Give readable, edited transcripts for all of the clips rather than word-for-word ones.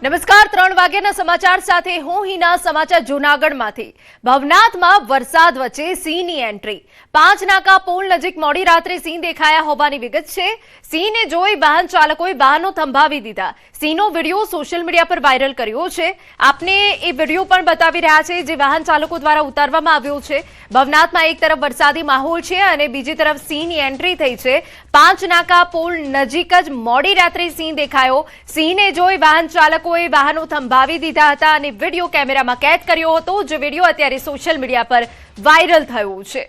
નમસ્કાર 3 વાગ્યાના સમાચાર સાથે હું હિના સમાચાર જૂનાગઢમાંથી ભવનાથમાં વરસાદ વચ્ચે સિંહની એન્ટ્રી 5 નાકા પુલ નજીક મોડી રાત્રે સિંહ દેખાયા હોવાની વિગત છે સિંહને જોઈ વાહન ચાલકોએ વાહનો થંભાવી દીધા સિંહનો વિડિયો સોશિયલ મીડિયા પર વાયરલ કર્યો છે આપને એ વિડિયો પણ બતાવી રહ્યા છે જે વાહન ચાલકો દ્વારા ઉતારવામાં આવ્યો છે ભવનાથમાં એક તરફ વરસાદી માહોલ છે અને બીજી તરફ સિંહની એન્ટ્રી થઈ છે 5 નાકા પુલ નજીક જ મોડી રાત્રે સિંહ દેખાયો સિંહને જોઈ વાહન ચાલકોએ વાહનો થંભાવી દીધા હતા અને વિડિયો કેમેરામાં કેદ કર્યો હતો જે વિડિયો અત્યારે સોશિયલ મીડિયા પર વાયરલ થયો છે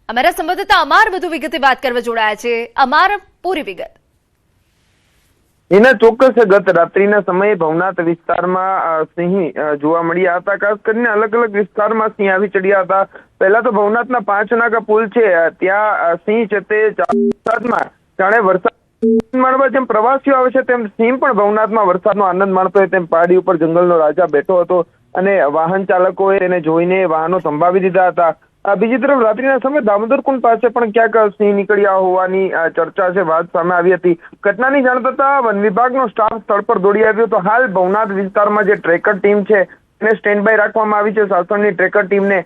અમારા સંવાદદાતા અમાર વધુ વિગતે વાત કરવા જોડાયા છે અમાર પૂરી વિગત એના ચોક્કસ ગત રાત્રિના સમયે ભવનાથ વિસ્તારમાં સિંહ જોવા મળ્યા હતા ખાસ કરીને અલગ અલગ વિસ્તારમાં સિંહ આવી ચડ્યા હતા પહેલા તો ભવનાથના 5 નાકા પુલ છે ત્યાં સિંહ છે તે વરસાદમાં જાણે વરસાદ માણવા જેમ પ્રવાસીઓ આવે છે તેમ સિંહ પણ ભવનાથમાં વરસાદનો આનંદ માણતો હોય તેમ પહાડી ઉપર જંગલનો રાજા બેઠો હતો અને વાહન ચાલકોએ તેને જોઈને વાહનો સંભાવી દીધા હતા બીજી તરફ રાત્રિના સમયે દામોદર કુંડ પાસે પણ ક્યાંક સિંહ નીકળ્યા હોવાની ચર્ચા છે વાત સામે આવી હતી ઘટનાની જાણ થતા વન વિભાગનો સ્ટાફ સ્થળ પર દોડી આવ્યો તો હાલ ભવનાથ વિસ્તારમાં જે ટ્રેકર ટીમ છે એને સ્ટેન્ડ બાય રાખવામાં આવી છે શાસનની ટ્રેકર ટીમને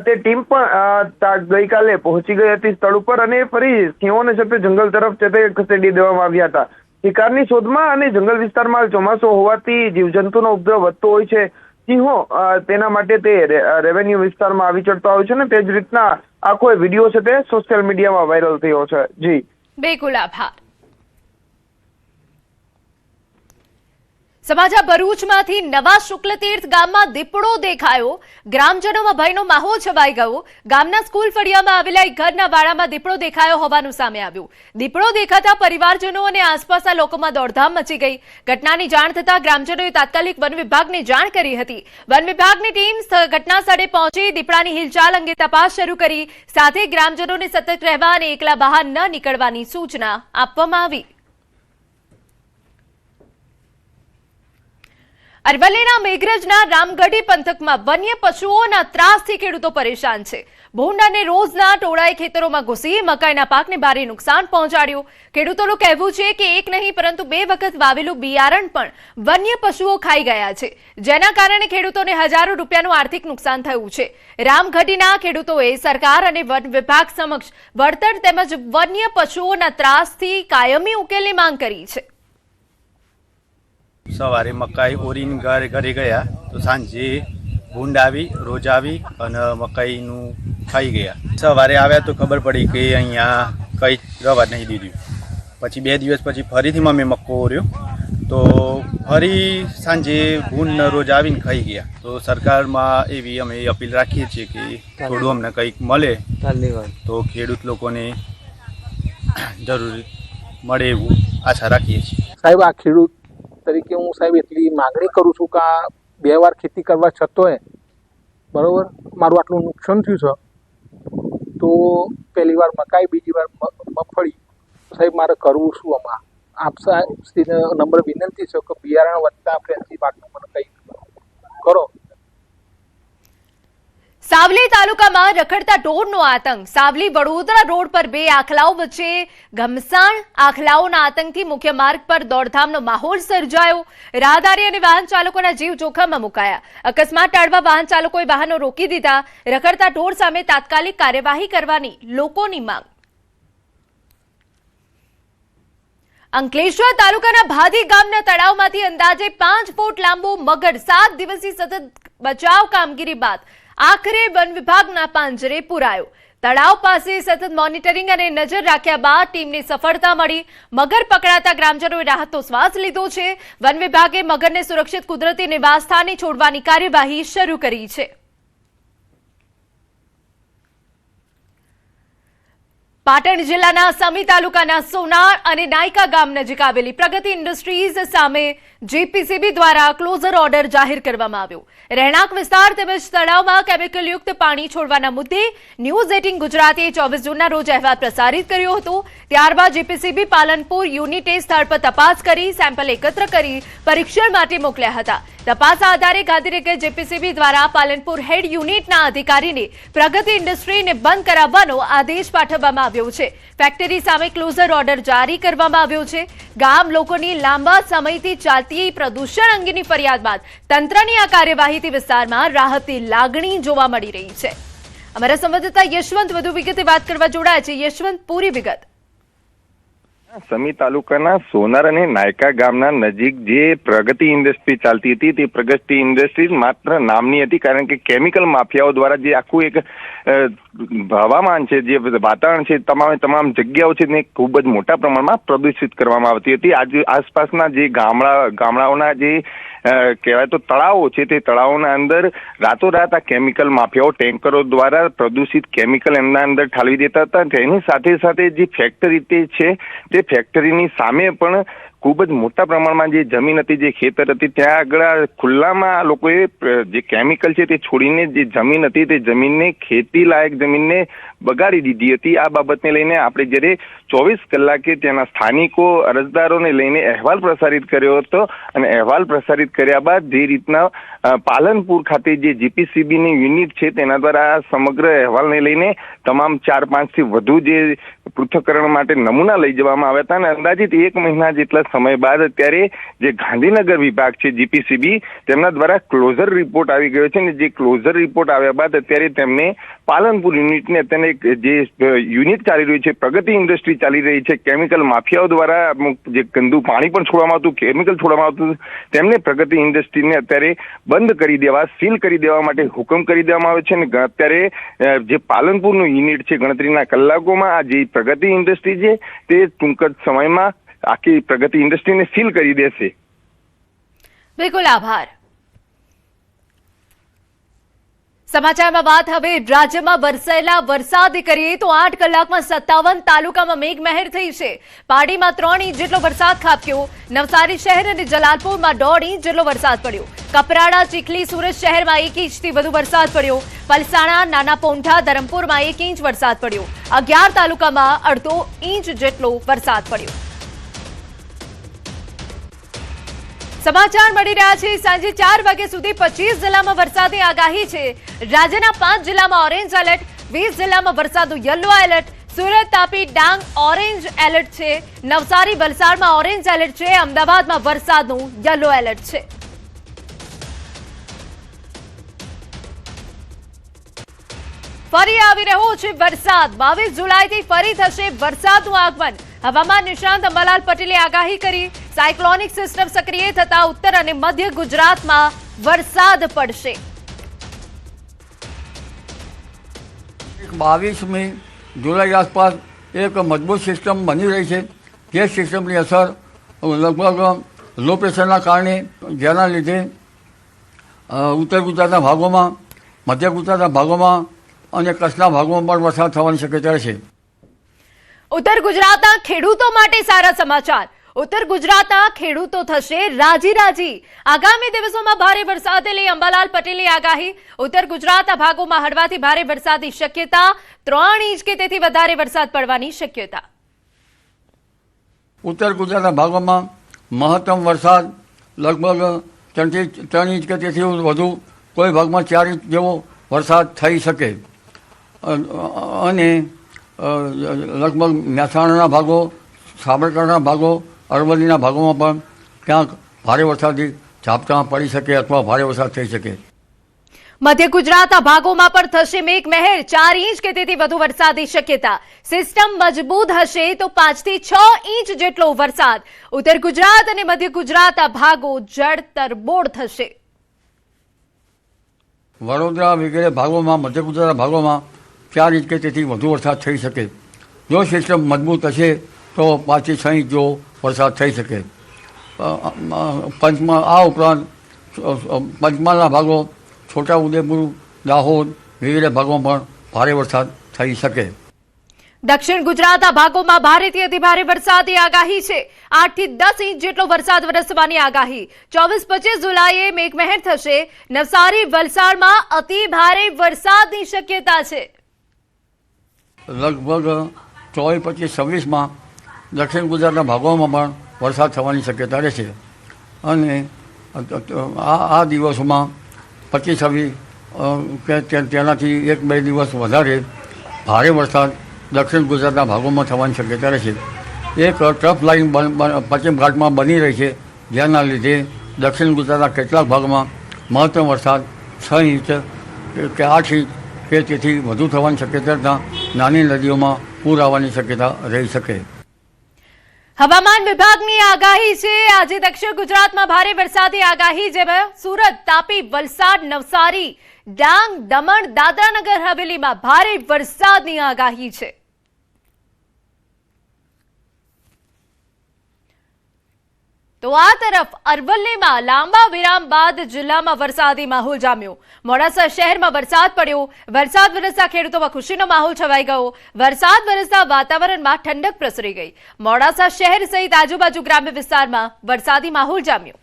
તે ટીમ પણ ગઈકાલે પહોંચી ગઈ હતી સ્થળ ઉપર અને ફરી સિંહોને છે તે જંગલ તરફ છે તે ખસેડી દેવામાં આવ્યા હતા શિકારની શોધમાં અને જંગલ વિસ્તારમાં ચોમાસું હોવાથી જીવજંતુનો ઉપદ્રવ વધતો હોય છે સિંહો તેના માટે તે રેવન્યુ વિસ્તારમાં આવી ચડતા હોય છે ને તે જ રીતના આખો વિડીયો છે તે સોશિયલ મીડિયામાં વાયરલ થયો છે જી બિલકુલ આભાર સમાચાર ભરૂચમાંથી નવા શુક્લતીર્થ ગામમાં દીપડો દેખાયો ગ્રામજનોમાં ભયનો માહોલ છવાઈ ગયો ગામના સ્કૂલ ફળિયામાં આવેલા એક ઘરના વાડામાં દીપડો દેખાયો હોવાનું સામે આવ્યું દીપડો દેખાતા પરિવારજનો અને આસપાસના લોકોમાં દોડધામ મચી ગઈ ઘટનાની જાણ થતા ગ્રામજનોએ તાત્કાલિક વન વિભાગને જાણ કરી હતી વન વિભાગની ટીમ ઘટના સ્થળે પહોંચી દીપડાની હિલચાલ અંગે તપાસ શરૂ કરી સાથે ગ્રામજનોને સતર્ક રહેવા અને એકલા બહાર ન નીકળવાની સૂચના આપવામાં આવી અરવલ્લીના મેઘરજના રામગઢી પંથકમાં વન્ય પશુઓના ત્રાસથી ખેડૂતો પરેશાન છે ભૂંડ અને રોઝના ટોળાએ ખેતરોમાં ઘૂસી મકાઈના પાકને ભારે નુકસાન પહોંચાડ્યું ખેડૂતોનું કહેવું છે કે એક નહીં પરંતુ 2 વખત વાવેલું બિયારણ પણ વન્ય પશુઓ ખાઈ ગયા છે જેના કારણે ખેડૂતોને હજારો રૂપિયાનું આર્થિક નુકસાન થયું છે રામગઢીના ખેડૂતોએ સરકાર અને વન વિભાગ સમક્ષ વળતર તેમજ વન્ય પશુઓના ત્રાસથી કાયમી ઉકેલની માંગ કરી છે સવારે મકાઈ ઓરીને ઘરે ગયા તો સાંજે ભૂંડ આવી રોજ આવી અને મકાઈનું ખાઈ ગયા સવારે આવ્યા તો ખબર પડી કે અહીંયા કંઈ રવા નહીં દીધું પછી 2 દિવસ પછી ફરીથી મમ્મી મક્કો ઓર્યો તો ફરી સાંજે ભૂંડ રોજ આવીને ખાઈ ગયા તો સરકારમાં એવી અમે અપીલ રાખીએ છીએ કે થોડું અમને કંઈક મળે તો ખેડૂત લોકોને જરૂર મળે એવું આશા રાખીએ છીએ સાહેબ આ ખેડૂત તરીકે હું સાહેબ એટલી માંગણી કરું છું કે 2 વાર ખેતી કરવા છતાંય બરોબર મારું આટલું નુકસાન થયું છે તો પહેલી વાર મકાઈ બીજી વાર મગફળી સાહેબ મારે કરવું શું આમાં આપ સાહેબ નમ્ર વિનંતી છે કે બિયારણ વધતા ફ્રેન્સી પાકનું મને કંઈ કરો સાવલી તાલુકામાં રખડતા ઢોરનો આતંક સાવલી વડોદરા રોડ પર 2 આખલાઓ વચ્ચે ઘમસાણ આખલાઓના આતંકથી મુખ્ય માર્ગ પર દોડધામનો માહોલ સર્જાયો રાહદારી અને વાહન ચાલકોના જીવ જોખમમાં મુકાયા અકસ્માત ટાળવા વાહન ચાલકોએ વાહનો રોકી દીધા રખડતા ઢોર સામે તાત્કાલિક કાર્યવાહી કરવાની લોકોની માંગ અંકલેશ્વર તાલુકાના ભાદી ગામના તળાવમાંથી અંદાજે 5 ફૂટ લાંબો મગર 7 દિવસની સતત બચાવ કામગીરી બાદ આખરે વન વિભાગના પાંજરે પુરાયો તળાવ પાસે સતત મોનિટરિંગ અને નજર રાખ્યા બાદ ટીમને સફળતા મળી મગર પકડાતા ગ્રામજનોએ રાહતનો શ્વાસ લીધો છે વન વિભાગે મગરને સુરક્ષિત કુદરતી નિવાસસ્થાને છોડવાની કાર્યવાહી શરૂ કરી છે પાટણ જિલ્લાના સમી તાલુકાના સોનાળ અને નાયકા ગામ નજીક આવેલી પ્રગતિ ઇન્ડસ્ટ્રીઝ સામે જીપીસીબી દ્વારા ક્લોઝર ઓર્ડર જાહેર કરવામાં આવ્યો રહેણાંક વિસ્તાર તેમજ તળાવમાં કેમિકલયુક્ત પાણી છોડવાના મુદ્દે ન્યૂઝ 18 ગુજરાતીએ 24 જૂનના રોજ અહેવાલ પ્રસારિત કર્યો હતો ત્યારબાદ જીપીસીબી પાલનપુર યુનિટે સ્થળ પર તપાસ કરી સેમ્પલ એકત્ર કરી પરીક્ષણ માટે મોકલ્યા હતા તપાસ આધારે ગાંધીનગર જેપીસીબી દ્વારા પાલનપુર હેડ યુનિટના અધિકારીને પ્રગતિ ઇન્ડસ્ટ્રીને બંધ કરાવવાનો આદેશ પાઠવવામાં આવ્યો છે. ફેક્ટરી સામે ક્લોઝર ઓર્ડર જારી કરવામાં આવ્યો છે. ગામ લોકોની લાંબા સમયથી ચાલતી પ્રદૂષણ અંગેની ફરિયાદ બાદ તંત્રની આ કાર્યવાહીથી વિસ્તારમાં રાહતની લાગણી જોવા મળી રહી છે. અમારા સંવાદદાતા યશવંત વધુ વિગતે વાત કરવા જોડાયા છે. યશવંત, પૂરી વિગત. સમી તાલુકાના સોનાર અને નાયકા ગામના નજીક જે પ્રગતિ ઇન્ડસ્ટ્રી ચાલતી હતી તે પ્રગતિ ઇન્ડસ્ટ્રી માત્ર નામની હતી, કારણ કે કેમિકલ માફિયાઓ દ્વારા જે આખું એક હવામાન છે, જે વાતાવરણ છે, તમામ જગ્યાઓ છે તેને ખૂબ જ મોટા પ્રમાણમાં પ્રદૂષિત કરવામાં આવતી હતી. આજે આસપાસના જે ગામડાઓના જે કહેવાય તો તળાવો છે, તે તળાવોના અંદર રાતોરાત આ કેમિકલ માફિયાઓ ટેન્કરો દ્વારા પ્રદૂષિત કેમિકલ એમના અંદર ઠાલવી દેતા હતા. તેની સાથે સાથે જે ફેક્ટરી છે તે ફેક્ટરીની સામે પણ ખૂબ જ મોટા પ્રમાણમાં જે જમીન હતી, જે ખેતર હતી, ત્યાં આગળ ખુલ્લામાં લોકોએ જે કેમિકલ છે તે છોડીને જે જમીન હતી તે જમીનને ખેતી લાયક જમીનને બગાડી દીધી હતી. આ બાબતને લઈને આપણે જ્યારે 24 કલાકે ત્યાંના સ્થાનિકો અરજદારોને લઈને અહેવાલ પ્રસારિત કર્યો હતો અને અહેવાલ પ્રસારિત કર્યા બાદ જે રીતના પાલનપુર ખાતે જે જીપીસીબીની યુનિટ છે તેના દ્વારા આ સમગ્ર અહેવાલને લઈને તમામ 4-5 થી વધુ જે પૃથ્થકરણ માટે નમૂના લઈ જવામાં આવ્યા હતા અને અંદાજિત 1 મહિના જેટલા સમય બાદ અત્યારે જે ગાંધીનગર વિભાગ છે જીપીસીબી તેમના દ્વારા ક્લોઝર રિપોર્ટ આવી ગયો છે અને જે ક્લોઝર રિપોર્ટ આવ્યા બાદ અત્યારે તેમને પાલનપુર યુનિટને અત્યારે જે યુનિટ ચાલી રહ્યું છે, પ્રગતિ ઇન્ડસ્ટ્રી ચાલી રહી છે, કેમિકલ માફિયાઓ દ્વારા જે ગંદુ પાણી પણ છોડવામાં આવતું, કેમિકલ છોડવામાં આવતું, તેમને પ્રગતિ ઇન્ડસ્ટ્રીને અત્યારે બંધ કરી દેવા, સીલ કરી દેવા માટે હુકમ કરી દેવામાં આવે છે અને અત્યારે જે પાલનપુરનું યુનિટ છે ગણતરીના કલાકોમાં આ જે પ્રગતિ ઇન્ડસ્ટ્રી છે તે ટૂંક જ સમયમાં આખી પ્રગતિ ઇન્ડસ્ટ્રીને સીલ કરી દેશે. બિલકુલ, આભાર. સમાચારમાં વાત હવે રાજ્યમાં વરસેલા વરસાદની કરીએ તો 8 કલાકમાં 57 તાલુકામાં મેઘમહેર થઈ છે. પાડીમાં 3 ઇંચ જેટલો વરસાદ ખાબક્યો. નવસારી શહેર અને જલાલપુરમાં 1.5 ઇંચ જેટલો વરસાદ પડ્યો. કપરાડા, ચીખલી, સુરત શહેરમાં 1 ઇંચથી વધુ વરસાદ પડ્યો. પલસાણા, નાના પોંઠા, ધરમપુરમાં 1 ઇંચ વરસાદ પડ્યો. 11 તાલુકામાં 1/2 ઇંચ જેટલો વરસાદ પડ્યો. સમાચાર મળી રહ્યા છે સાંજે 4 વાગ્યા સુધી 25 જિલ્લામાં વરસાદની આગાહી છે. રાજ્યના 5 જિલ્લામાં ઓરેન્જ એલર્ટ, 20 જિલ્લામાં વરસાદનું yellow alert. Surat, Tapi, Dang orange alert છે. નવસારી, વલસાડમાં ઓરેન્જ એલર્ટ છે. અમદાવાદમાં વરસાદનું યલો એલર્ટ છે. ફરી આવી રહ્યો છે વરસાદ. 22 જુલાઈથી ફરી થશે વરસાદનું આગમન. હવામાન નિષ્ણાંત અંબાલાલ પટેલે આગાહી કરી. સાયક્લોનિક સિસ્ટમ સક્રિય થતા ઉત્તર અને મધ્ય ગુજરાતમાં વરસાદ પડશે. 22મી જુલાઈ આસપાસ એક મજબૂત સિસ્ટમ બની રહી છે. જે સિસ્ટમની અસર લગભગ લો પ્રેશરના કારણે, જેના લીધે ઉત્તર ગુજરાતના ભાગોમાં, મધ્ય ગુજરાતના ભાગોમાં અને કચ્છના ભાગોમાં પણ વરસાદ થવાની શક્યતા છે. ઉત્તર ગુજરાતના ખેડૂતો માટે સારા સમાચાર. ઉત્તર ગુજરાતના ખેડૂતો થશે રાજી. આગામી દિવસોમાં ભારે વરસાદને લઈ અંબાલાલ પટેલની આગાહી. ઉત્તર ગુજરાતના ભાગોમાં હળવાથી ભારે વરસાદની શક્યતા. 3 ઇંચ કે તેથી વધારે વરસાદ પડવાની શક્યતા. ઉત્તર ગુજરાતના ભાગોમાં મહત્તમ વરસાદ લગભગ 3 ઇંચ કે તેથી વધુ, કોઈ ભાગમાં 4 ઇંચ જેવો વરસાદ થઈ શકે અને લગભગ મહેસાણાના ભાગો, સાબરકાંઠાના ભાગો, અરવલ્લીના ભાગોમાં પણ ક્યાંક ભારે વરસાદથી ઝાપટા પડી શકે અથવા ભારે વરસાદ થઈ શકે. મધ્ય ગુજરાતના ભાગોમાં પણ થશે મેઘમહેર. 4 ઇંચ કે તેથી વધુ વરસાદની શક્યતા. સિસ્ટમ મજબૂત હશે તો 5 થી 6 ઇંચ જેટલો વરસાદ. ઉત્તર ગુજરાત અને મધ્ય ગુજરાતના ભાગો જળતરબોળ થશે. વડોદરા વગેરે ભાગોમાં, મધ્ય ગુજરાતના ભાગોમાં 4 ઇંચ કે તેથી વધુ વરસાદ થઈ શકે. જો સિસ્ટમ મજબૂત હશે તો 5 થી 6 ઇંચ જેવો વરસાદ થઈ શકે. આ ઉપરાંત પંચમહાલના ભાગો, છોટાઉદેપુર, દાહોદ વગેરે ભાગોમાં પણ ભારે વરસાદ થઈ શકે. દક્ષિણ ગુજરાતના ભાગોમાં ભારેથી અતિભારે વરસાદની આગાહી છે. 8 થી 10 ઇંચ જેટલો વરસાદ વરસવાની આગાહી. 24-25 જુલાઈએ મેઘમહેર થશે. નવસારી, વલસાડમાં અતિ ભારે વરસાદની શક્યતા છે. લગભગ 24-25-26માં દક્ષિણ ગુજરાતના ભાગોમાં પણ વરસાદ થવાની શક્યતા રહેશે અને આ દિવસોમાં 25-26 કે તેનાથી 1-2 દિવસ વધારે ભારે વરસાદ દક્ષિણ ગુજરાતના ભાગોમાં થવાની શક્યતા રહેશે. એક ટ્રફ લાઇન પશ્ચિમ ઘાટમાં બની રહી છે, જેના લીધે દક્ષિણ ગુજરાતના કેટલાક ભાગમાં મહત્તમ વરસાદ 6 ઇંચ કે 8 ઇંચ કે તેથી વધુ થવાની શક્યતા, નાની નદીઓમાં પૂર આવવાની શક્યતા રહી શકે. હવામાન વિભાગની આગાહી છે. આજે દક્ષિણ ગુજરાતમાં ભારે વરસાદની આગાહી, જેમાં સુરત, તાપી, વલસાડ, નવસારી, ડાંગ, દમણ, દાદરાનગર હવેલીમાં ભારે વરસાદની આગાહી છે. તો આ તરફ અરવલ્લીમાં લાંબા વિરામ બાદ જિલ્લામાં વરસાદી માહોલ જામ્યો. મોડાસા શહેરમાં વરસાદ પડ્યો. વરસાદ વરસતા ખેડૂતોમાં ખુશીનો માહોલ છવાઈ ગયો. વરસાદ વરસતા વાતાવરણમાં ઠંડક પ્રસરી ગઈ. મોડાસા શહેર સહિત આજુબાજુ ગ્રામ્ય વિસ્તારમાં વરસાદી માહોલ જામ્યો.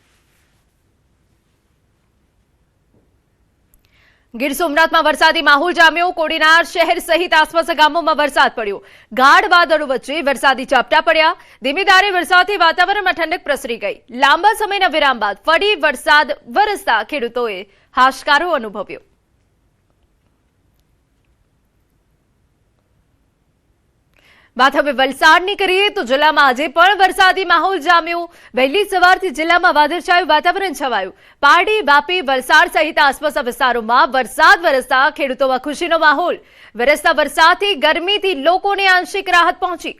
ગીર સોમનાથમાં વરસાદી માહોલ જામ્યો. કોડીનાર શહેર સહિત આસપાસના ગામોમાં વરસાદ પડ્યો. ગાઢ વાદળો વચ્ચે વરસાદી ઝાપટા પડ્યા. ધીમી ધારે વરસાદથી વાતાવરણમાં ઠંડક પ્રસરી ગઈ. લાંબા સમયના વિરામ બાદ ફરી વરસાદ વરસતા ખેડૂતોએ હાશકારો અનુભવ્યો. વાત હવે વલસાડની કરીએ તો જિલ્લામાં આજે પણ વરસાદી માહોલ જામ્યો. વહેલી સવારથી જિલ્લામાં વાદળછાયું વાતાવરણ છવાયું. પારડી, વાપી, વલસાડ સહિત આસપાસના વિસ્તારોમાં વરસાદ વરસતા ખેડૂતોમાં ખુશીનો માહોલ. વરસતા વરસાદથી ગરમીથી લોકોને આંશિક રાહત પહોંચી.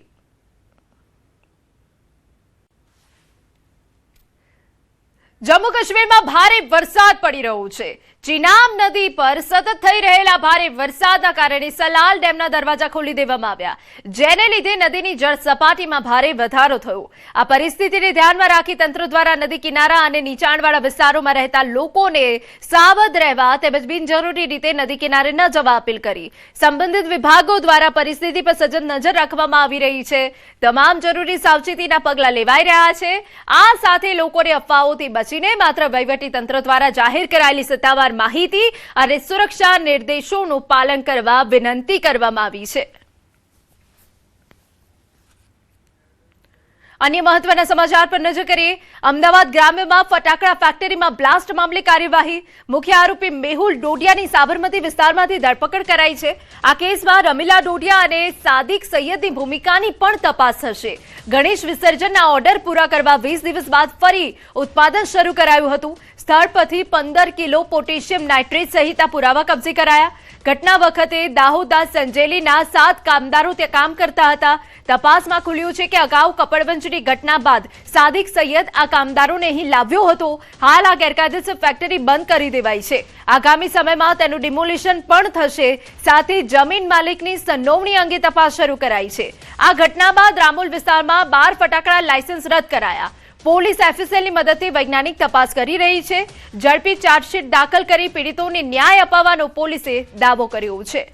જમ્મુ કાશ્મીરમાં ભારે વરસાદ પડી રહ્યો છે. ચિનાબ નદી પર સતત થઈ રહેલા ભારે વરસાદના કારણે સલાલ ડેમના દરવાજા ખોલી દેવામાં આવ્યા, જેને લીધે નદીની જળ સપાટીમાં ભારે વધારો થયો. આ પરિસ્થિતિને ધ્યાનમાં રાખી તંત્ર દ્વારા નદી કિનારા અને નીચાણવાળા વિસ્તારોમાં રહેતા લોકોને સાવધ રહેવા તેમજ બિનજરૂરી રીતે નદી કિનારે ન જવા અપીલ કરી. સંબંધિત વિભાગો દ્વારા પરિસ્થિતિ પર સજગ નજર રાખવામાં આવી રહી છે. તમામ જરૂરી સાવચેતીના પગલાં લેવાઈ રહ્યા છે. આ સાથે લોકોને અફવાઓથી બચીને માત્ર વહીવટી તંત્ર દ્વારા જાહેર કરાયેલી સત્તાવાર માહિતી અને સુરક્ષા નિર્દેશોનું પાલન કરવા વિનંતી કરવામાં આવી છે. અન્ય મહત્વના સમાચાર પર નજર કરીએ. અમદાવાદ ગ્રામ્યમાં ફટાકડા ફેક્ટરીમાં બ્લાસ્ટ મામલે કાર્યવાહી. મુખ્ય આરોપી મેહુલ ડોડિયાની સાબરમતી વિસ્તારમાંથી ધરપકડ કરાઈ છે. આ કેસમાં રમીલા ડોડિયા અને સાદિક સૈયદની ભૂમિકાની પણ તપાસ થશે. ગણેશ વિસર્જનના ઓર્ડર પૂરા કરવા 20 દિવસ બાદ ફરી ઉત્પાદન શરૂ કરાયું હતું. સ્થળ પરથી 15 કિલો પોટેશિયમ નાઇટ્રેટ સહિતના પુરાવા કબજે કરાયા. ઘટના વખતે દાહોદના સંજેલીના 7 કામદારો ત્યાં કામ કરતા હતા. તપાસમાં ખુલ્યું છે કે અગાઉ કપડવંજની ઘટના બાદ સાદિક સૈયદ આ કામદારોને અહીં લાવ્યો હતો. હાલ આ ગેરકાયદેસર ફેક્ટરી બંધ કરી દેવાઈ છે. આગામી સમયમાં તેનું ડિમોલિશન પણ થશે. સાથે જમીન માલિકની સંડોવણી અંગે તપાસ શરૂ કરાઈ છે. આ ઘટના બાદ રામોલ વિસ્તારમાં 12 ફટાકડા લાયસન્સ રદ કરાયા. પોલીસ એફએસએલની મદદથી વૈજ્ઞાનિક તપાસ કરી રહી છે. ઝડપી ચાર્જશીટ દાખલ કરી પીડિતોને ન્યાય અપાવવાનો પોલીસે દાવો કર્યો છે.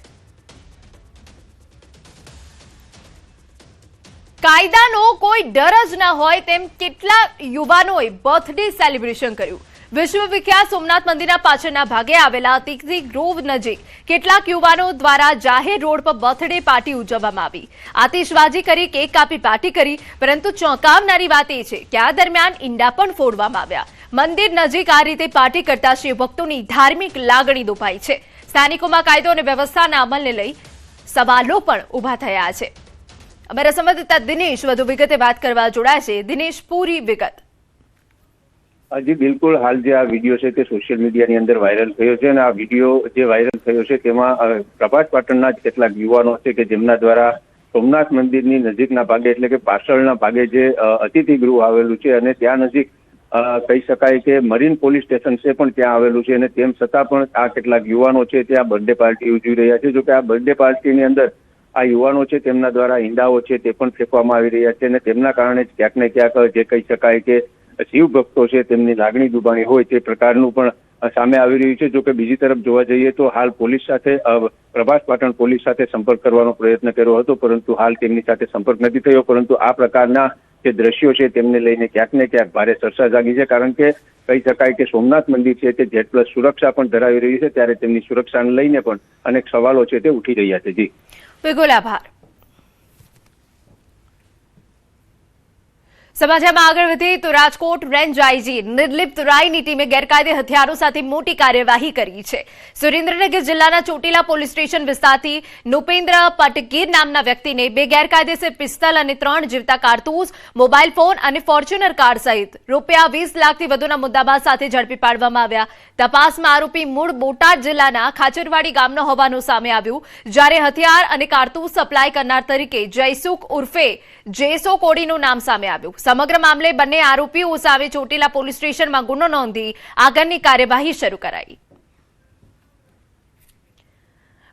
કાયદાનો કોઈ ડર જ ન હોય તેમ કેટલાક યુવાનોએ બર્થડે સેલિબ્રેશન કર્યું. વિશ્વવિખ્યાત સોમનાથ મંદિરના પાછળના ભાગે આવેલા તિકરી ગ્રોવ નજીક કેટલાક યુવાનો દ્વારા જાહેર રોડ પર બર્થડે પાર્ટી ઉજવવામાં આવી. આતિશબાજી કરી, કેક કાપી પાર્ટી કરી. પરંતુ ચોંકાવનારી વાત એ છે કે આ દરમિયાન ઈંડા પણ ફોડવામાં આવ્યા. મંદિર નજીક આ રીતે પાર્ટી કરતા શિવભક્તોની ધાર્મિક લાગણી દુભાઈ છે. સ્થાનિકોમાં કાયદો અને વ્યવસ્થાના અમલને લઈ સવાલો પણ ઉભા થયા છે. અમારા સંવાદદાતા દિનેશ વધુ વિગતે વાત કરવા જોડાય છે. દિનેશ, પૂરી વિગત. જી બિલકુલ. હાલ જે આ વિડીયો છે તે સોશિયલ મીડિયાની અંદર વાયરલ થયો છે અને આ વિડીયો જે વાયરલ થયો છે તેમાં પ્રભાસ પાટણના જ કેટલાક યુવાનો છે કે જેમના દ્વારા સોમનાથ મંદિરની નજીકના ભાગે એટલે કે પાછળના ભાગે જે અતિથિ ગૃહ આવેલું છે અને ત્યાં નજીક કહી શકાય કે મરીન પોલીસ સ્ટેશન છે પણ ત્યાં આવેલું છે અને તેમ છતાં પણ આ કેટલાક યુવાનો છે ત્યાં બર્થડે પાર્ટી ઉજવી રહ્યા છે. જોકે આ બર્થડે પાર્ટીની અંદર આ યુવાનો છે તેમના દ્વારા ઈંડાઓ છે તે પણ ફેંકવામાં આવી રહ્યા છે અને તેમના કારણે જ ક્યાંક ને ક્યાંક જે કહી શકાય કે શિવ ભક્તો છે તેમની લાગણી દુભાણી હોય તે પ્રકારનું પણ સામે આવી રહ્યું છે. જોકે બીજી તરફ જોવા જઈએ તો હાલ પોલીસ સાથે પ્રભાસ પાટણ પોલીસ સાથે સંપર્ક કરવાનો પ્રયત્ન કર્યો હતો, પરંતુ હાલ તેમની સાથે સંપર્ક નથી થયો. પરંતુ આ પ્રકારના જે દ્રશ્યો છે તેમને લઈને ક્યાંક ને ક્યાંક ભારે ચર્ચા જાગી છે, કારણ કે કહી શકાય કે સોમનાથ મંદિર છે તે જેટ પ્લસ સુરક્ષા પણ ધરાવી રહ્યું છે, ત્યારે તેમની સુરક્ષાને લઈને પણ અનેક સવાલો છે તે ઉઠી રહ્યા છે. જી બિલકુલ, આભાર. સમાચારમાં આગળ વધીએ તો રાજકોટ રેન્જ આઈજી નિર્લિપ્ત રાયની ટીમે ગેરકાયદે હથિયારો સાથે મોટી કાર્યવાહી કરી છે. સુરેન્દ્રનગર જિલ્લાના ચોટીલા પોલીસ સ્ટેશન વિસ્તારથી નુપેન્દ્ર પટગીર નામના વ્યક્તિને 2 ગેરકાયદેસર પિસ્તલ અને 3 જીવતા કારતૂસ, મોબાઈલ ફોન અને ફોર્ચ્યુનર કાર સહિત રૂપિયા 20 લાખથી વધુના મુદ્દામાલ સાથે ઝડપી પાડવામાં આવ્યા. તપાસમાં આરોપી મૂળ બોટાદ જિલ્લાના ખાચરવાડી ગામનો હોવાનું સામે આવ્યું, જ્યારે હથિયાર અને કારતૂસ સપ્લાય કરનાર તરીકે જયસુખ ઉર્ફે જેસો કોડીનું નામ સામે આવ્યું. સમગ્ર મામલે બંને આરોપીઓ સામે ચોટીલા પોલીસ સ્ટેશનમાં ગુનો નોંધી આગળની કાર્યવાહી શરૂ કરાઈ.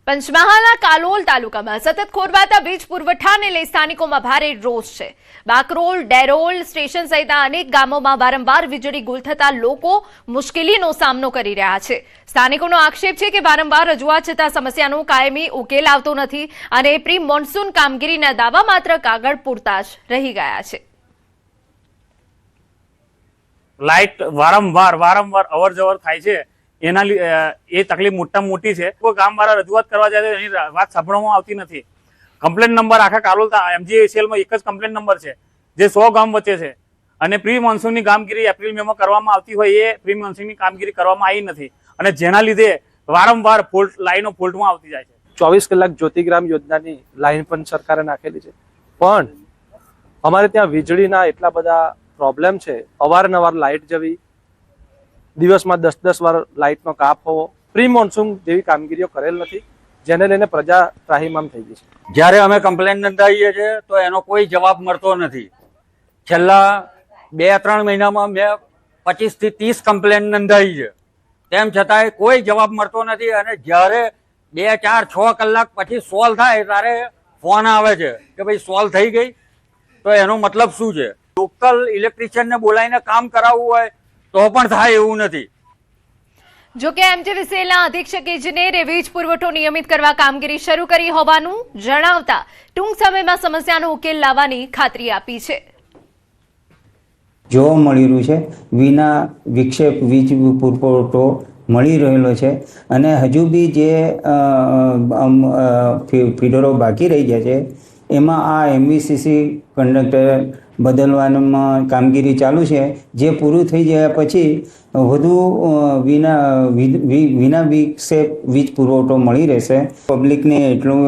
પંચમહાલના કાલોલ તાલુકામાં સતત ખોરવાતા વીજ પુરવઠાને લઈ સ્થાનિકોમાં ભારે રોષ છે. બાકરોલ, ડેરોલ સ્ટેશન સહિતના અનેક ગામોમાં વારંવાર વીજળી ગુલ થતા લોકો મુશ્કેલીનો સામનો કરી રહ્યા છે. સ્થાનિકોનો આક્ષેપ છે કે વારંવાર રજૂઆત છતાં સમસ્યાનો કાયમી ઉકેલ આવતો નથી અને પ્રી મોન્સૂન કામગીરીના દાવા માત્ર કાગળ પૂરતા જ રહી ગયા છે. લાઇટ વારંવાર અવર જવર થાય છે, એના એ તકલીફ મોટી છે. કોઈ ગામવાળા રજૂઆત કરવા જાય તો એની વાત સાંભળવામાં આવતી નથી. કમ્પ્લેન નંબર આખા કાલોલ MGACL એક જ કમ્પ્લેન નંબર છે જે 100 ગામ વચ્ચે છે અને પ્રી મોન્સૂનની કામગીરી એપ્રિલ મેમાં કરવામાં આવતી હોય એ પ્રી મોન્સૂનની કામગીરી કરવામાં આવી નથી અને જેના લીધે વારંવાર લાઈનો ફોલ્ટમાં આવતી જાય છે. 24 કલાક જ્યોતિગ્રામ યોજનાની લાઈન પણ સરકારે નાખેલી છે, પણ અમારે ત્યાં વીજળીના એટલા બધા પ્રોબ્લેમ છે. અવારનવાર લાઇટ જવી, દિવસમાં 10 વાર લાઇટનો કાપ હોવો, પ્રી મોન્સૂન જેવી કામગીરીઓ કરેલ નથી, જેને લઈને પ્રજા ત્રાહિમામ થઈ ગઈ છે. જ્યારે અમે કમ્પ્લેન નોંધાવીએ છીએ તો એનો કોઈ જવાબ મળતો નથી. છેલ્લા 2-3 મહિનામાં મેં 25 થી 30 કમ્પ્લેન નોંધાવી છે, તેમ છતાંય કોઈ જવાબ મળતો નથી. અને જ્યારે 2, 4, 6 કલાક પછી સોલ્વ થાય ત્યારે ફોન આવે છે કે ભાઈ સોલ્વ થઈ ગઈ. તો એનો મતલબ શું છે? લોકલ ઇલેક્ટ્રિશિયનને બોલાવીને કામ કરાવવું હોય તો પણ થાય એવું નથી. જો કે MJVCLના અધિક્ષક ઇજનેરે વીજ પુરવઠો નિયમિત કરવા કામગીરી શરૂ કરી હોવાનું જણાવતા ટૂંક સમયમાં સમસ્યાનો ઉકેલ લાવવાની ખાતરી આપી છે. જોવા મળી રહ્યું છે વિના વિક્ષેપ વીજ પુરવઠો મળી રહેલો છે અને હજુ બી જે ફીડરો બાકી રહી ગયા છે એમાં આ MVCC કંડક્ટર બદલવામાં કામગીરી ચાલુ છે. જે પૂરું થઈ ગયા પછી વધુ વિના વિક્ષેપ વીજ પુરવઠો મળી રહેશે. પબ્લિકને એટલું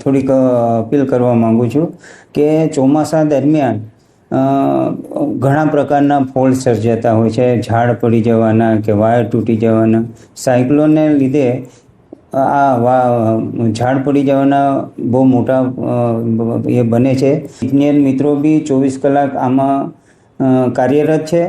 થોડીક અપીલ કરવા માંગુ છું કે ચોમાસા દરમિયાન ઘણા પ્રકારના ફોલ્ટ સર્જાતા હોય છે. ઝાડ પડી જવાના કે વાયર તૂટી જવાના, સાયક્લોનને લીધે આ ઝાડ પડી જવાના બહુ મોટા એ બને છે. ઇજનેર મિત્રો બી 24 કલાક આમાં કાર્યરત છે.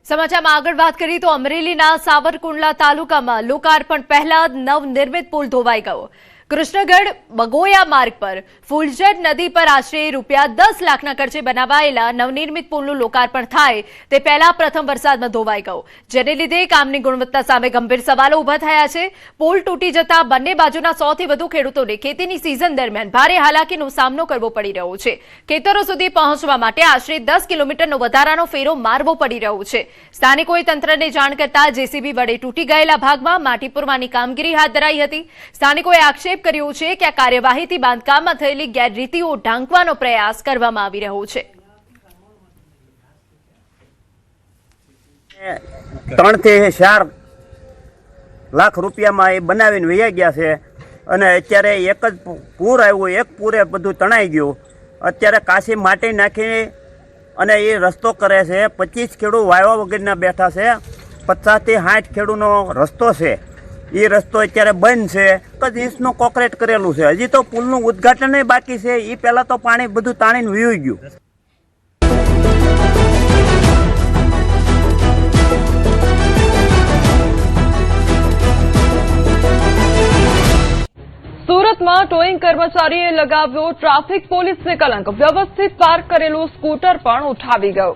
સમાચારમાં આગળ વાત કરીએ તો અમરેલીના સાવરકુંડલા તાલુકામાં લોકાર્પણ પહેલા નવનિર્મિત પુલ ધોવાઈ ગયો. કૃષ્ણગઢ બગોયા માર્ગ પર ફૂલજડ નદી પર આશરે રૂપિયા 10 લાખના ખર્ચે બનાવાયેલા નવનિર્મિત પુલનું લોકાર્પણ થાય તે પહેલા પ્રથમ વરસાદમાં ધોવાઈ ગયો, જેને લીધે કામની ગુણવત્તા સામે ગંભીર સવાલો ઉભા થયા છે. પુલ તૂટી જતા બંને બાજુના 100 થી વધુ ખેડૂતોને ખેતીની સિઝન દરમિયાન ભારે હાલાકીનો સામનો કરવો પડી રહ્યો છે. ખેતરો સુધી પહોંચવા માટે આશરે 10 કિલોમીટરનો વધારાનો ફેરો મારવો પડી રહ્યો છે. સ્થાનિકોએ તંત્રને જાણ કરતા JCB વડે તૂટી ગયેલા ભાગમાં માટી પૂરવાની કામગીરી હાથ ધરાઈ હતી. સ્થાનિકોએ આક્ષેપ કર્યું છે કે આ કાર્યવાહીથી બાંધકામમાં થયેલી ગેરરીતિઓ ઢાંકવાનો પ્રયાસ કરવામાં આવી રહ્યો છે. 3 થી 4 લાખ રૂપિયામાં એ બનાવીને વહી ગયા છે અને અત્યારે એક જ પૂર આવ્યું, એક પૂરે બધું તણાઈ ગયું. અત્યારે કાશી માટી નાખી અને એ રસ્તો કરે છે. 25 ખેડૂત વાયવા વગરના બેઠા છે. 50 થી 60 ખેડૂતનો રસ્તો છે. એ રસ્તો અત્યારે બંધ છે. 1 ઇંચનું કોન્ક્રીટ કરેલું છે. હજી તો પુલનું ઉદ્ઘાટન બાકી છે. એ પહેલા તો પાણી બધું તાણીને વહી ગયું. સુરતમાં ટોઈંગ કર્મચારીએ લગાવ્યો ટ્રાફિક પોલીસને કલંક. વ્યવસ્થિત પાર્ક કરેલું સ્કૂટર પણ ઉઠાવી ગયો.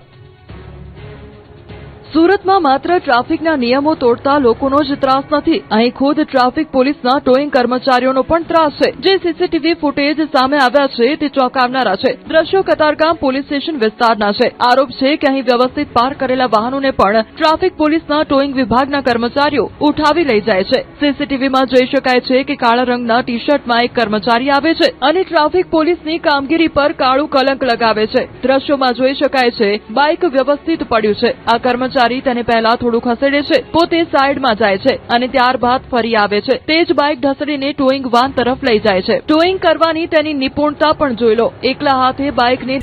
સુરતમાં માત્ર ટ્રાફિકના નિયમો તોડતા લોકોનો જ ત્રાસ નથી, અહીં ખુદ ટ્રાફિક પોલીસના ટોઈંગ કર્મચારીઓનો પણ ત્રાસ છે. જે સીસીટીવી ફૂટેજ સામે આવ્યા છે તે ચોંકાવનારા છે. દ્રશ્યો કતારગામ પોલીસ સ્ટેશન વિસ્તારના છે. આરોપ છે કે અહીં વ્યવસ્થિત પાર્ક કરેલા વાહનોને પણ ટ્રાફિક પોલીસના ટોઈંગ વિભાગના કર્મચારીઓ ઉઠાવી લઈ જાય છે. સીસીટીવીમાં જોઈ શકાય છે કે કાળા રંગના ટી શર્ટમાં એક કર્મચારી આવે છે અને ટ્રાફિક પોલીસની કામગીરી પર કાળું કલંક લગાવે છે. દ્રશ્યોમાં જોઈ શકાય છે બાઇક વ્યવસ્થિત પડ્યું છે. આ કર્મચારી તેને પહેલા થોડું ખસેડે છે, પોતે સાઈડમાં જાય છે અને ત્યારબાદ ફરી આવે છે. તે જ બાઇક ઢસડીને ટોઈંગ વાન તરફ લઈ જાય છે. ટોઈંગ કરવાની તેની નિપુણતા પણ જોઈ લો. એકલા હાથે બાઇકને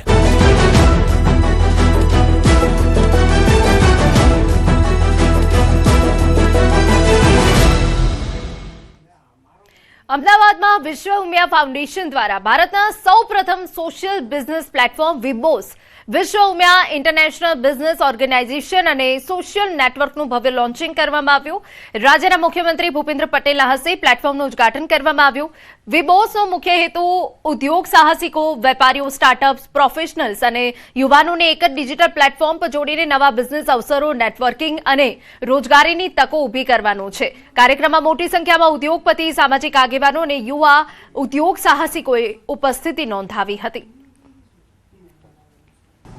અમદાવાદમાં વિશ્વ ઉમિયા ફાઉન્ડેશન દ્વારા ભારતના સૌપ્રથમ સોશિયલ બિઝનેસ પ્લેટફોર્મ વિબોસ વિશ્વ ઉમિયા ઇન્ટરનેશનલ બિઝનેસ ઓર્ગેનાઇઝેશન અને સોશિયલ નેટવર્કનું ભવ્ય લોન્ચિંગ કરવામાં આવ્યું. રાજ્યના મુખ્યમંત્રી ભૂપેન્દ્ર પટેલના હસ્તે પ્લેટફોર્મનું ઉદઘાટન કરવામાં આવ્યું. વિબોસનો મુખ્ય હેતુ ઉદ્યોગ સાહસિકો, વેપારીઓ, સ્ટાર્ટઅપ્સ, પ્રોફેશનલ્સ અને યુવાનોને એક જ ડિજિટલ પ્લેટફોર્મ પર જોડીને નવા બિઝનેસ અવસરો, નેટવર્કિંગ અને રોજગારીની તકો ઊભી કરવાનો છે. કાર્યક્રમમાં મોટી સંખ્યામાં ઉદ્યોગપતિ, સામાજિક આગેવાનો અને યુવા ઉદ્યોગ સાહસિકોએ ઉપસ્થિતિ નોંધાવી હતી.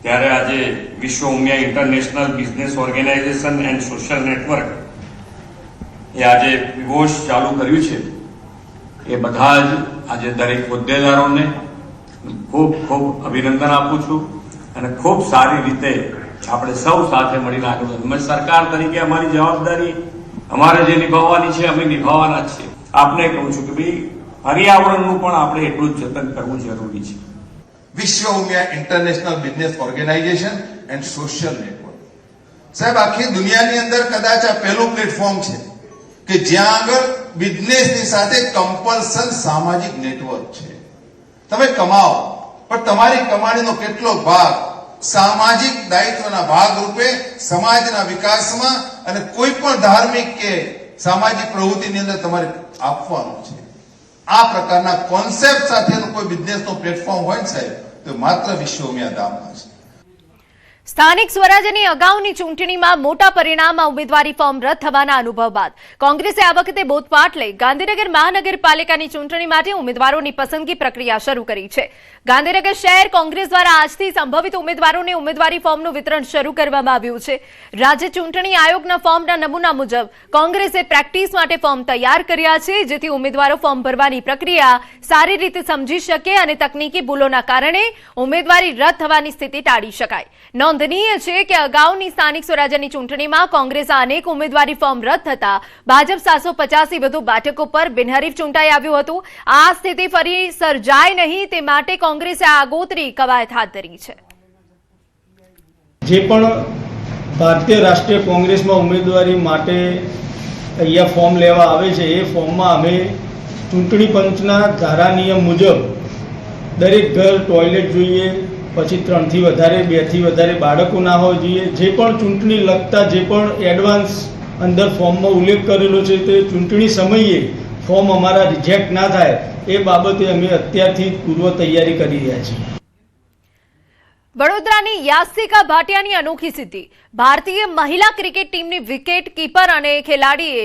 ત્યારે આજે Vishwa Umiya international business organisation and social network એ આજે વિબોસ ચાલુ કર્યું છે. એ બધા જ આજે દરેક હોદ્દેદારોને ખૂબ ખૂબ અભિનંદન આપું છું અને ખૂબ સારી રીતે આપણે સૌ સાથે મળીને આગળ વધીએ. સરકાર તરીકે અમારી જવાબદારી અમારે જે નિભાવવાની છે અમે નિભાવવાના જ છે. આપને કહું છું કે ભાઈ પર્યાવરણનું પણ આપણે એટલું જ જતન કરવું જરૂરી છે. Vishwa Umiya international business organisation and social network સાહેબ આખી દુનિયાની અંદર કદાચ આ પહેલું પ્લેટફોર્મ છે કે જ્યાં આગળ બિઝનેસની સાથે કમ્પલ્સન સામાજિક નેટવર્ક છે. તમે કમાઓ પણ તમારી કમાણીનો કેટલો ભાગ સામાજિક દાયિત્વના ભાગરૂપે સમાજના વિકાસમાં અને કોઈ પણ ધાર્મિક કે સામાજિક પ્રવૃત્તિની અંદર તમારે આપવાનું છે. આ પ્રકારના કોન્સેપ્ટ સાથેનું કોઈ બિઝનેસનો પ્લેટફોર્મ હોય સાહેબ તો માત્ર વિશ્વ ઉમિયા ધામમાં છે. સ્થાનિક સ્વરાજ્યની અગાઉની ચૂંટણીમાં મોટા પરિણામમાં ઉમેદવારી ફોર્મ રદ થવાના અનુભવ બાદ કોંગ્રેસે આ વખતે બોધપાઠ લઈ ગાંધીનગર મહાનગરપાલિકાની ચૂંટણી માટે ઉમેદવારોની પસંદગી પ્રક્રિયા શરૂ કરી છે. ગાંધીનગર શહેર કોંગ્રેસ દ્વારા આજથી સંભવિત ઉમેદવારોને ઉમેદવારી ફોર્મનું વિતરણ શરૂ કરવામાં આવ્યું છે. રાજ્ય ચૂંટણી આયોગના ફોર્મના નમૂના મુજબ કોંગ્રેસે પ્રેક્ટિસ માટે ફોર્મ તૈયાર કર્યા છે, જેથી ઉમેદવારો ફોર્મ ભરવાની પ્રક્રિયા સારી રીતે સમજી શકે અને તકનીકી ભૂલોના કારણે ઉમેદવારી રદ થવાની સ્થિતિ ટાળી શકાય. નોંધનીય છે કે અગાઉની સ્થાનિક સ્વરાજ્યની ચૂંટણીમાં કોંગ્રેસે અનેક ઉમેદવારી ફોર્મ રદ થતા ભાજપ 750 થી વધુ બેઠકો પર બિનહરીફ ચૂંટાઈ આવ્યું હતું. આ સ્થિતિ ફરી સર્જાય નહીં તે માટે કોંગ્રેસે આગોતરી કવાયત હાથ ધરી છે. જે પણ ભારતીય રાષ્ટ્રીય કોંગ્રેસમાં ઉમેદવારી માટે અહીંયા ફોર્મ લેવા આવે છે એ ફોર્મમાં અમે ચૂંટણી પંચના ધારા નિયમ મુજબ દરેક ઘર ટોયલેટ જોઈએ, પછી 3 થી વધારે 2 થી વધારે બાળકો ના હોવા જોઈએ. જે પણ ચૂંટણી લગતા જે પણ એડવાન્સ અંદર ફોર્મમાં ઉલ્લેખ કરેલો છે તે ચૂંટણી સમયે ફોર્મ અમારા રિજેક્ટ ના થાય એ બાબતે અમે અત્યારથી પૂર્વ તૈયારી કરી રહ્યા છીએ. વડોદરાની યાસ્તિકા ભાટિયાની અનોખી સિદ્ધિ. ભારતીય મહિલા ક્રિકેટ ટીમની વિકેટ કીપર અને ખેલાડીએ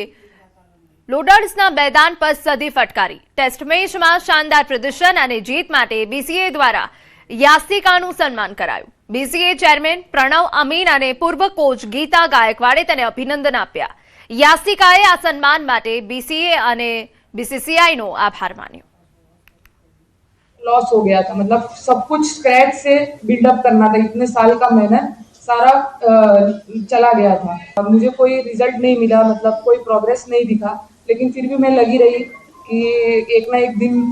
લોડર્સના મેદાન પર સદી ફટકારી. ટેસ્ટ મેચમાં શાનદાર પ્રદર્શન અને જીત માટે બીસીએ દ્વારા યાસ્તિકાનું સન્માન કરાયું. બીસીએ ચેરમેન પ્રણવ અમીન અને પૂર્વ કોચ ગીતા ગાયકવાડે તેને અભિનંદન આપ્યા. યાસ્તિકાએ આ સન્માન માટે બીસીએ અને बीसीसीआई आभार मान्यो. लॉस हो गया था, मतलब सब कुछ स्क्रैच से बिल्डअप करना था, इतने साल का मेहनत सारा चला गया था. मुझे कोई रिजल्ट नहीं मिला, मतलब कोई प्रोग्रेस नहीं दिखा, लेकिन फिर भी मैं लगी रही कि एक ना एक दिन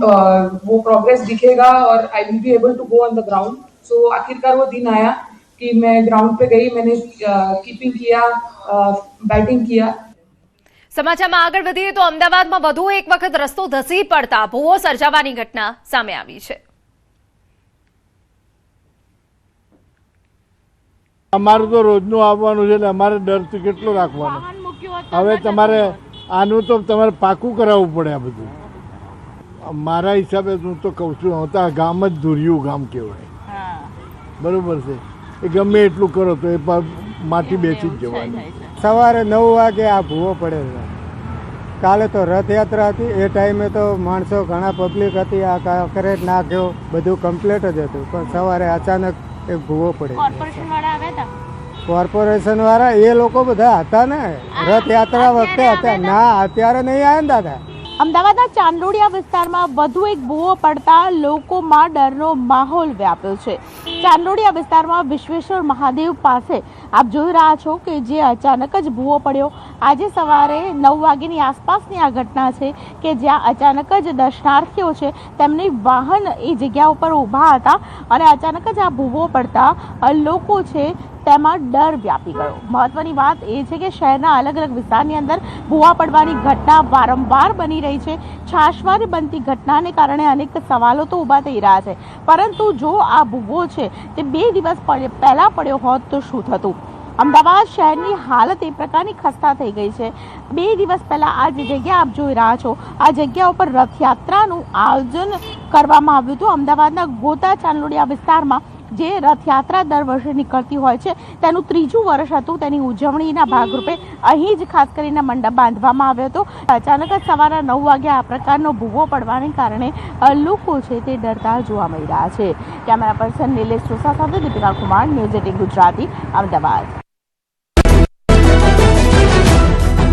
वो प्रोग्रेस दिखेगा और I will be able to go on the ground. So आखिरकार वो दिन आया कि मैं ग्राउंड पे गई, मैंने कीपिंग किया, बैटिंग किया. સમાચારમાં આગળ વધીએ તો અમદાવાદમાં વધુ એક વખત રસ્તો ધસી પડતા ભૂવો સર્જાવાની ઘટના સામે આવી છે. અમારું તો રોજનું આવવાનું છે એટલે અમારે ડર કેટલો રાખવાનો. હવે તમારે આનું તો તમારે પાકું કરાવવું પડે. આ બધું મારા હિસાબે હું તો કહું છું, હું તો આ ગામ જ ધુર્યું ગામ કહેવાય, બરોબર છે. એ ગમે એટલું કરો તો એ માટી બેસી જ જવાની. સવારે 9 વાગે આ ભૂવો પડે છે. કાલે તો રથયાત્રા હતી, એ ટાઈમે તો માણસો ઘણા પબ્લિક હતી, આ કરેટ નાખ્યો, બધું કમ્પ્લીટ જ હતું, પણ સવારે અચાનક એક ભૂવો પડે. કોર્પોરેશન વાળા એ લોકો બધા હતા ને, રથયાત્રા વખતે હતા. ના, અત્યારે નહીં આવ્યા ને દાદા. અમદાવાદના ચાંદલોડિયા વિસ્તારમાં વધુ એક ભૂવો પડતા લોકોમાં ડરનો માહોલ વ્યાપ્યો છે. ચાંદલોડિયા વિસ્તારમાં વિશ્વેશ્વર મહાદેવ પાસે આપ જોઈ રહ્યા છો કે જે અચાનક જ ભૂવો પડ્યો. આજે સવારે 9 વાગ્યાની આસપાસની આ ઘટના છે કે જ્યાં અચાનક જ દર્શનાર્થીઓ છે તેમની વાહન એ જગ્યા ઉપર ઊભા હતા અને અચાનક જ આ ભૂવો પડતા લોકો છે તેમાં ડર વ્યાપી ગયો. મહત્વની વાત એ છે કે શહેરના અલગ અલગ વિસ્તારની અંદર ભૂવા પડવાની ઘટના વારંવાર બની રહી છે. છાશવારે બનતી ઘટનાને કારણે અનેક સવાલો તો ઊભા થઈ રહ્યા છે, પરંતુ જો આ ભૂવો છે તે 2 દિવસ પહેલા પડ્યો હોત તો શું થતું? અમદાવાદ શહેરની હાલત એ પ્રકારની ખસ્તા થઈ ગઈ છે. 2 દિવસ પહેલા આ જે જગ્યા આપ જોઈ રહ્યા છો, આ જગ્યા ઉપર રથયાત્રાનું આયોજન કરવામાં આવ્યું હતું. અમદાવાદના ગોતા ચાંદલોડિયા વિસ્તારમાં જે રથયાત્રા દર વર્ષે નીકળતી હોય છે તેનું 3જું વર્ષ હતું. તેની ઉજવણીના ભાગરૂપે અહીં જ ખાસ કરીને મંડપ બાંધવામાં આવ્યો હતો. અચાનક જ સવારના 9 વાગ્યા આ પ્રકારનો ભૂવો પડવાને કારણે લોકો છે તે ડરતા જોવા મળી રહ્યા છે. કેમેરા પર્સન નિલેશ સોસા સાથે દીપિકા કુમાર, ન્યૂઝ 18 ગુજરાતી, અમદાવાદ.